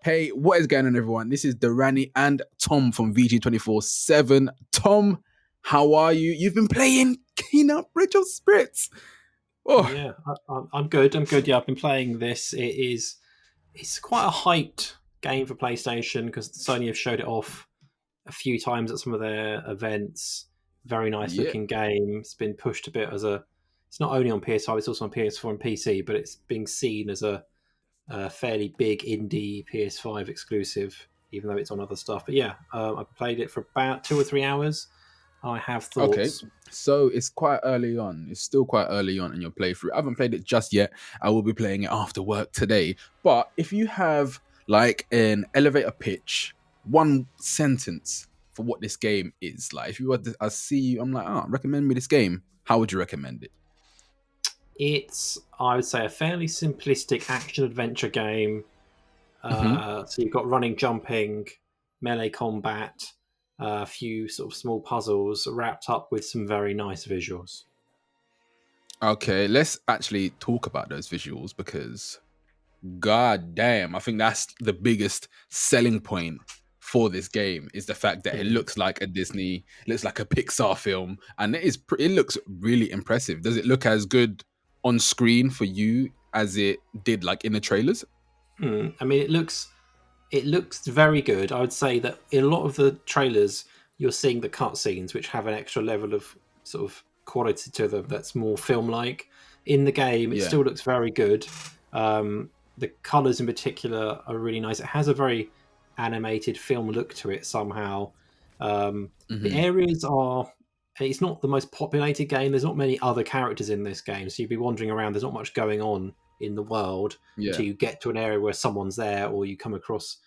Hey, what is going on, everyone? This is Durrani and Tom from VG247. Tom, how are you? You've been playing Kingdom Bridge of Spirits. Oh, Yeah, I'm good. I'm good. Yeah, I've been playing this. It's quite a hyped game for PlayStation because Sony have showed it off a few times at some of their events. Very nice yeah. looking game. It's been pushed a bit as a. It's not only on PS5, it's also on PS4 and PC, but it's being seen as a fairly big indie PS5 exclusive, even though it's on other stuff. But yeah, I played it for about 2 or 3 hours. I have Okay. thoughts. So it's quite early on. It's still quite early on in your playthrough. I haven't played it just yet. I will be playing it after work today. But if you have like an elevator pitch, one sentence for what this game is, like if you were to, I see you, I'm like, recommend me this game. How would you recommend it? It's, I would say, a fairly simplistic action adventure game. Mm-hmm. So you've got running, jumping, melee combat, a few sort of small puzzles wrapped up with some very nice visuals. Okay, let's actually talk about those visuals because god damn, I think that's the biggest selling point for this game is the fact that it Mm. looks like a Disney, looks like a Pixar film, and it looks really impressive. Does it look as good on screen for you as it did like in the trailers? I mean, it looks very good. I would say that in a lot of the trailers, you're seeing the cutscenes, which have an extra level of sort of quality to them that's more film-like. In the game, it Yeah. still looks very good. The colors, in particular, are really nice. It has a very animated film look to it somehow. The Hmm. areas are. It's not the most populated game. There's not many other characters in this game, so you'd be wandering around. There's not much going on in the world Yeah. till you get to an area where someone's there, or you come across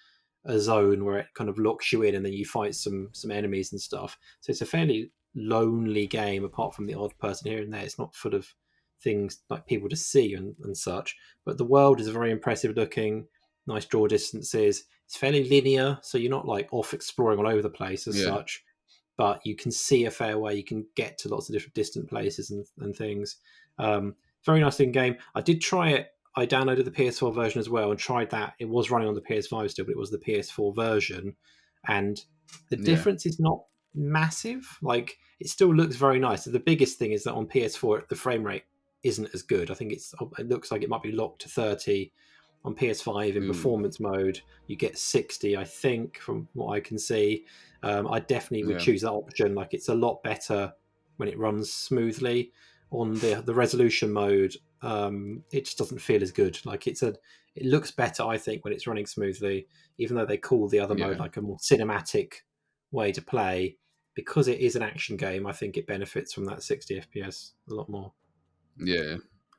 a zone where it kind of locks you in, and then you fight some enemies and stuff. So it's a fairly lonely game, apart from the odd person here and there. It's not full of things like people to see and such. But the world is very impressive looking, nice draw distances. It's fairly linear, so you're not like off exploring all over the place as Yeah. such. But you can see a fair way. You can get to lots of different distant places and things. Very nice looking game. I did try it. I downloaded the PS4 version as well and tried that. It was running on the PS5 still, but it was the PS4 version, and the Yeah. difference is not massive. Like, it still looks very nice. The biggest thing is that on PS4 the frame rate isn't as good. I think it looks like it might be locked to 30. On PS5 in Ooh. performance mode, you get 60, I think, from what I can see. I definitely would Yeah. choose that option. Like, it's a lot better when it runs smoothly. On the resolution mode, it just doesn't feel as good. Like, it looks better, I think, when it's running smoothly. Even though they call the other mode Yeah. like a more cinematic way to play, because it is an action game, I think it benefits from that 60 FPS a lot more. Yeah.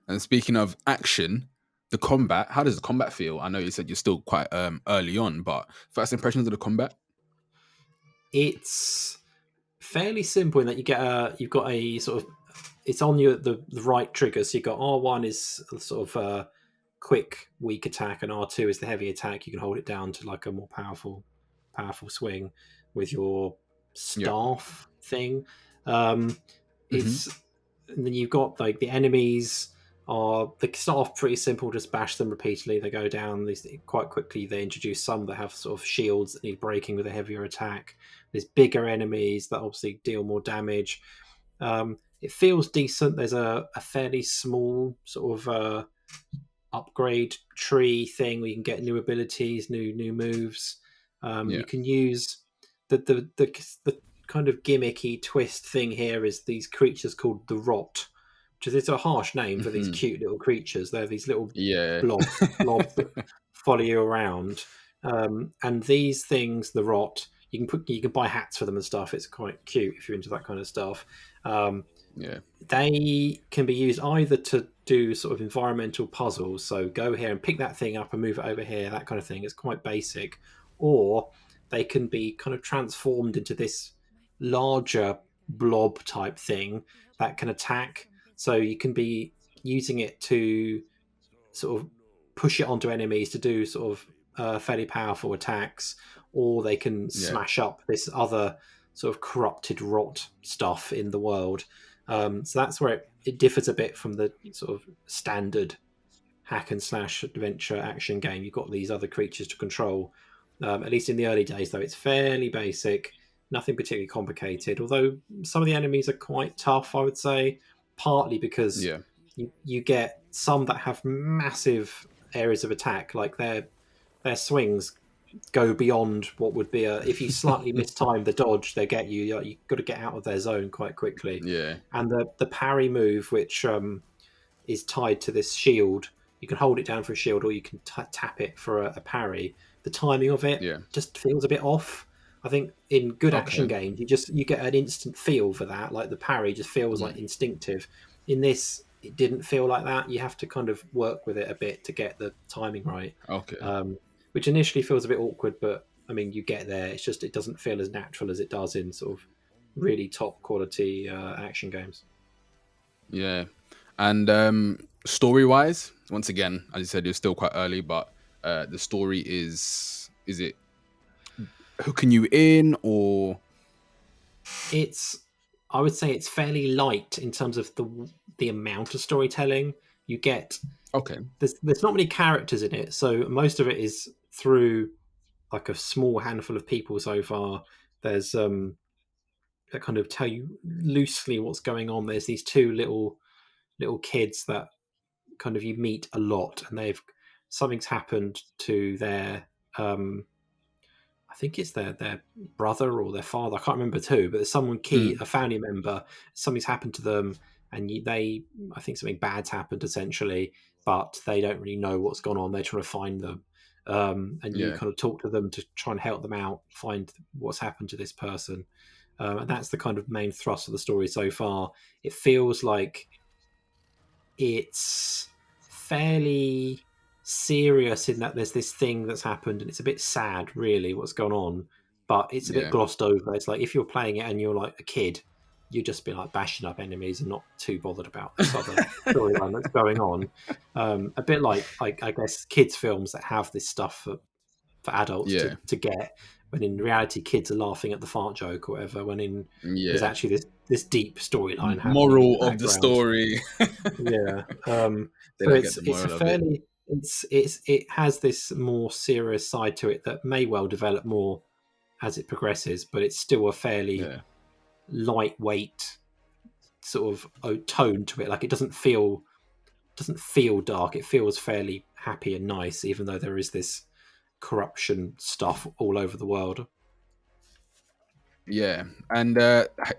And speaking of action, the combat, how does the combat feel? I know you said you're still quite early on, but first impressions of the combat? It's fairly simple in that you've got a sort of, it's on the right trigger. So you got R1 is a sort of quick weak attack, and R2 is the heavy attack. You can hold it down to like a more powerful swing with your Yeah. staff thing. Um, Hmm. it's and then you've got like the enemies they start off pretty simple, just bash them repeatedly. They go down these quite quickly. They introduce some that have sort of shields that need breaking with a heavier attack. There's bigger enemies that obviously deal more damage. It feels decent. There's a fairly small sort of upgrade tree thing where you can get new abilities, new moves. Yeah. You can use the kind of gimmicky twist thing here is these creatures called the Rot, which is a harsh name for these Hmm. cute little creatures. They're these little Yeah. blobs that follow you around. And these things, the Rot, you can buy hats for them and stuff. It's quite cute if you're into that kind of stuff. Um, Yeah. they can be used either to do sort of environmental puzzles, so go here and pick that thing up and move it over here, that kind of thing. It's quite basic. Or they can be kind of transformed into this larger blob type thing that can attack. So you can be using it to sort of push it onto enemies to do sort of fairly powerful attacks, or they can Yeah. smash up this other sort of corrupted rot stuff in the world. So that's where it differs a bit from the sort of standard hack and slash adventure action game. You've got these other creatures to control. At least in the early days, though, it's fairly basic, nothing particularly complicated. Although some of the enemies are quite tough, I would say, partly because Yeah. you get some that have massive areas of attack, like their swings go beyond what would be a. If you slightly mistime the dodge, they get you. You've got to get out of their zone quite quickly. Yeah. And the parry move, which is tied to this shield. You can hold it down for a shield, or you can tap it for a parry. The timing of it Yeah. just feels a bit off. I think in good action Okay. games, you get an instant feel for that. Like the parry just feels like Mm. instinctive. In this, it didn't feel like that. You have to kind of work with it a bit to get the timing right, Okay. which initially feels a bit awkward. But I mean, you get there. It's just it doesn't feel as natural as it does in sort of really top quality action games. Yeah. And story wise, once again, as you said, you're still quite early, but the story is it hooking you in or It's I would say it's fairly light in terms of the amount of storytelling you get. okay. There's not many characters in it, so most of it is through like a small handful of people so far. There's that kind of tell you loosely what's going on. There's these two little kids that kind of you meet a lot, and they've something's happened to their I think it's their brother or their father. I can't remember too, but there's someone key, Mm. a family member. Something's happened to them, and I think something bad's happened essentially, but they don't really know what's gone on. They're trying to find them, and you Yeah. kind of talk to them to try and help them out, find what's happened to this person, and that's the kind of main thrust of the story so far. It feels like it's fairly serious in that there's this thing that's happened and it's a bit sad really what's gone on, but it's a bit Yeah. glossed over. It's like if you're playing it and you're like a kid, you'd just be like bashing up enemies and not too bothered about this other storyline that's going on. A bit like I guess kids films that have this stuff for adults Yeah. to get, when in reality kids are laughing at the fart joke or whatever, when in there's Yeah. actually this deep storyline happening in the Moral of the background. story. Yeah. They So don't get the it's a moral of it. fairly it has this more serious side to it that may well develop more as it progresses, but it's still a fairly Yeah. lightweight sort of tone to it. Like it doesn't feel dark. It feels fairly happy and nice, even though there is this corruption stuff all over the world. Yeah. And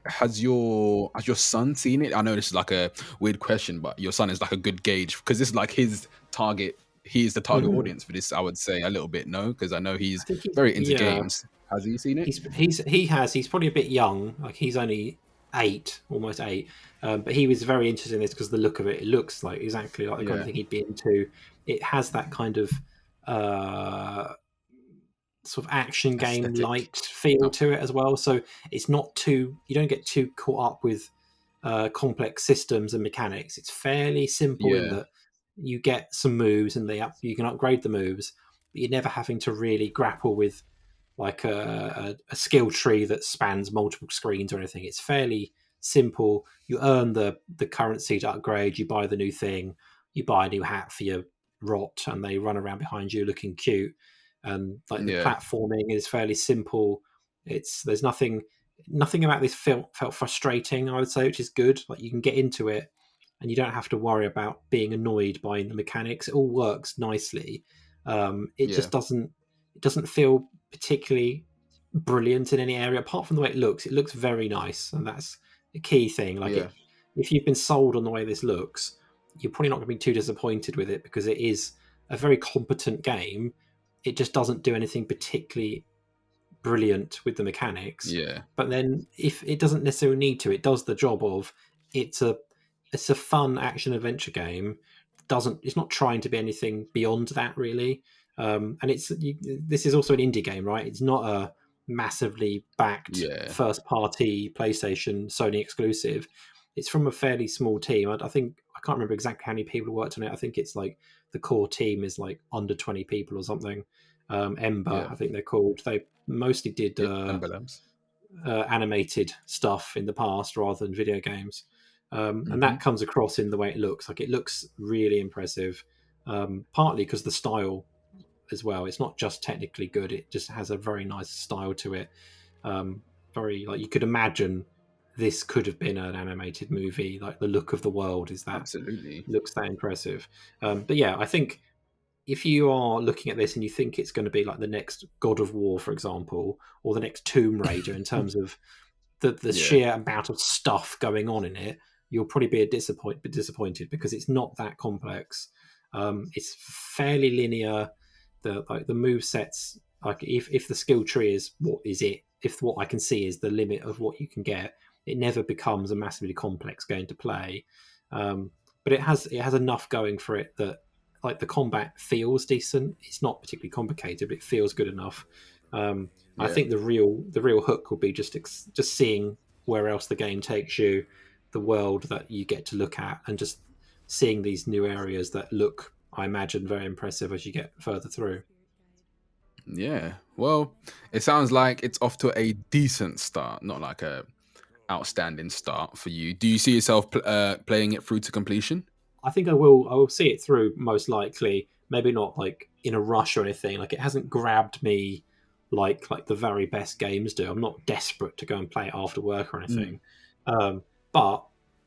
has your son seen it? I know this is like a weird question, but your son is like a good gauge because this is like his target. He is the target Mhm. audience for this, I would say a little bit, no? Because I know I he's think he's very into yeah. games. Has he seen it? He's probably a bit young. Like he's only 8, almost 8. But he was very interested in this because the look of it. It looks like exactly like the kind of Yeah. thing he'd be into. It has that kind of uh, sort of action game Aesthetic. light feel Oh, to it as well. So it's not too. You don't get too caught up with complex systems and mechanics. It's fairly simple in yeah. that you get some moves and you can upgrade the moves, but you're never having to really grapple with like a skill tree that spans multiple screens or anything. It's fairly simple. You earn the currency to upgrade. You buy the new thing. You buy a new hat for your rot, and they run around behind you looking cute. And like the Yeah. platforming is fairly simple. There's nothing about this felt frustrating. I would say, which is good. Like you can get into it, and you don't have to worry about being annoyed by the mechanics. It all works nicely. It Yeah. just doesn't feel particularly brilliant in any area apart from the way it looks. It looks very nice, and that's the key thing. Like Yeah. it, if you've been sold on the way this looks, you're probably not going to be too disappointed with it because it is a very competent game. It just doesn't do anything particularly brilliant with the mechanics. Yeah. But then if it doesn't necessarily need to, it does the job of it's a it's a fun action adventure game. Doesn't It's not trying to be anything beyond that really. And this is also an indie game, right? It's not a massively backed Yeah. first party PlayStation Sony exclusive. It's from a fairly small team. I think I can't remember exactly how many people worked on it. I think it's like the core team is like under 20 people or something. Ember, Yeah. I think they're called. They mostly did Yep. Emblems. animated stuff in the past rather than video games, and Hmm. that comes across in the way it looks. Like it looks really impressive. partly because the style as well. It's not just technically good; it just has a very nice style to it. Very like you could imagine this could have been an animated movie. Like the look of the world Absolutely. looks that impressive. But yeah, I think if you are looking at this and you think it's going to be like the next God of War, for example, or the next Tomb Raider in terms of the sheer amount of stuff going on in it, you'll probably be disappointed because it's not that complex. It's fairly linear. The move sets, like if the skill tree is what is it, if what I can see is the limit of what you can get, it never becomes a massively complex game to play. But it has enough going for it that like the combat feels decent. It's not particularly complicated, but it feels good enough. I think the real hook will be just seeing where else the game takes you, the world that you get to look at, and just seeing these new areas that look, I imagine, very impressive as you get further through. Yeah. Well, it sounds like it's off to a decent start, not like a outstanding start for you. Do you see yourself playing it through to completion? I think I will see it through most likely. Maybe not like in a rush or anything. Like it hasn't grabbed me like the very best games do. I'm not desperate to go and play it after work or anything. But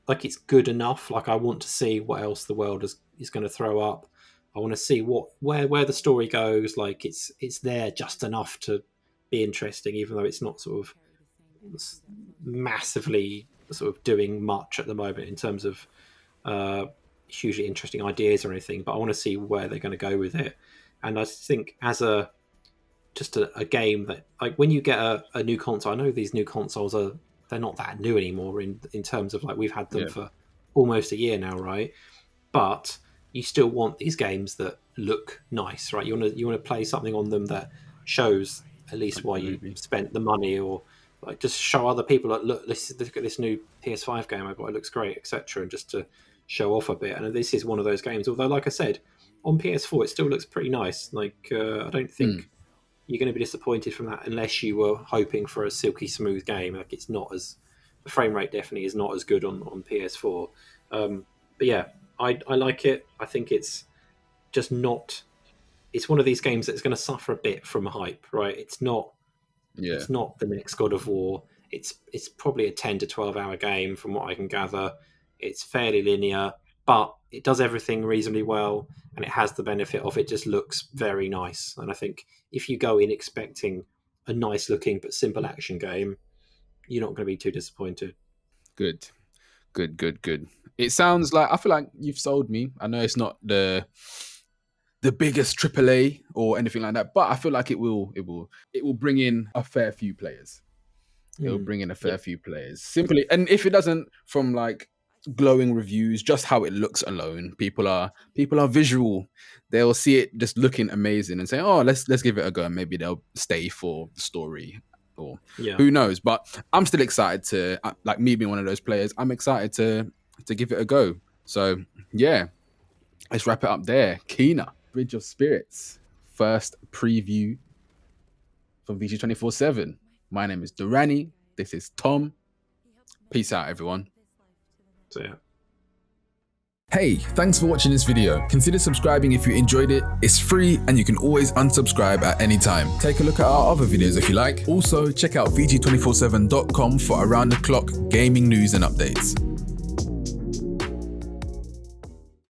like it's good enough. Like I want to see what else the world is going to throw up. I want to see where the story goes. Like it's there just enough to be interesting, even though it's not sort of massively sort of doing much at the moment in terms of hugely interesting ideas or anything. But I want to see where they're going to go with it. And I think as a game that, like, when you get a new console, I know these new consoles they're not that new anymore in terms of like we've had them for almost a year now, right? But you still want these games that look nice, right? You want to play something on them that shows at least why you spent the money, or like just show other people like look at this new PS5 game I got, it looks great, etc. And just to show off a bit. And this is one of those games. Although, like I said, on PS4 it still looks pretty nice. Like I don't think you're going to be disappointed from that unless you were hoping for a silky smooth game. Like it's not as the frame rate definitely is not as good on PS4. But yeah, I like it. I think it's just not. It's one of these games that's going to suffer a bit from hype, right? It's not. Yeah. It's not the next God of War. It's probably a 10 to 12 hour game from what I can gather. It's fairly linear, but it does everything reasonably well, and it has the benefit of it just looks very nice. And I think if you go in expecting a nice looking but simple action game, you're not going to be too disappointed. Good. It sounds like, I feel like you've sold me. I know it's not the biggest AAA or anything like that, but I feel like it will bring in a fair few players. It will bring in a fair few players. Simply, and if it doesn't, from like glowing reviews, just how it looks alone, people are visual. They'll see it just looking amazing and say, "Oh, let's give it a go." And maybe they'll stay for the story, or who knows. But I'm still excited to, like me being one of those players, I'm excited to give it a go. So yeah, let's wrap it up there. Kena, Bridge of Spirits, first preview from VG 24/7. My name is Durrani. This is Tom. Peace out, everyone. So yeah. Hey, thanks for watching this video. Consider subscribing if you enjoyed it. It's free and you can always unsubscribe at any time. Take a look at our other videos if you like. Also, check out VG247.com for around the clock gaming news and updates.